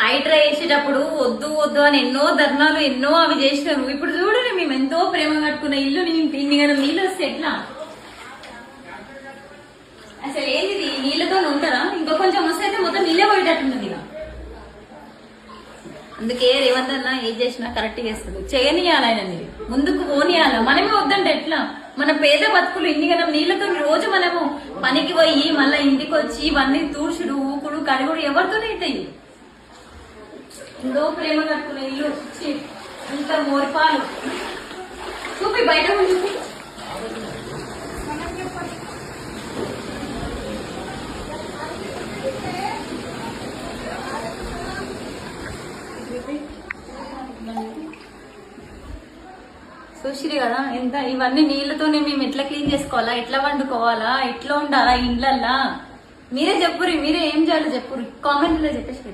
హైడ్రా వేసేటప్పుడు వద్దు వద్దు అని ఎన్నో ధర్నాలు ఎన్నో అవి చేసినారు. ఇప్పుడు చూడండి మేము ఎంతో ప్రేమ కట్టుకున్న ఇల్లు ఇన్ని కదా నీళ్ళు వస్తే ఎట్లా? అసలు ఏంది నీళ్ళతో ఉంటారా? ఇంకా కొంచెం వస్తే మొత్తం నీళ్ళే పోయేటట్టున్నది. ఇక అందుకే రేవంత్ అన్న ఏం చేసినా కరెక్ట్ చేస్తుంది. చేయనియాలి ఆయన ముందుకు పోనీయాల. మనమే వద్దంటే ఎట్లా? మన పేద బతుకులు ఇన్ని కదా నీళ్ళతో రోజు మనము పనికి పోయి మళ్ళీ ఇంటికి వచ్చి ఇవన్నీ తూర్చుడు ఊకుడు కడుగుడు ఎవరితోనే అవుతాయి. ఎంతో ప్రేమ కట్టుకున్న ఇల్లు ఇంత మోరిపాలు చూపి బయట చూపి. చూసిరు కదా ఎంత ఇవన్నీ నీళ్ళతోనే మేము ఎట్లా క్లీన్ చేసుకోవాలా, ఎట్లా వండుకోవాలా, ఎట్లా ఉండాలా ఇండ్లల్లా? మీరే చెప్పుర్రి, మీరే ఏం చేయాలో చెప్పుర్రి, కామెంట్లో చెప్పేసి.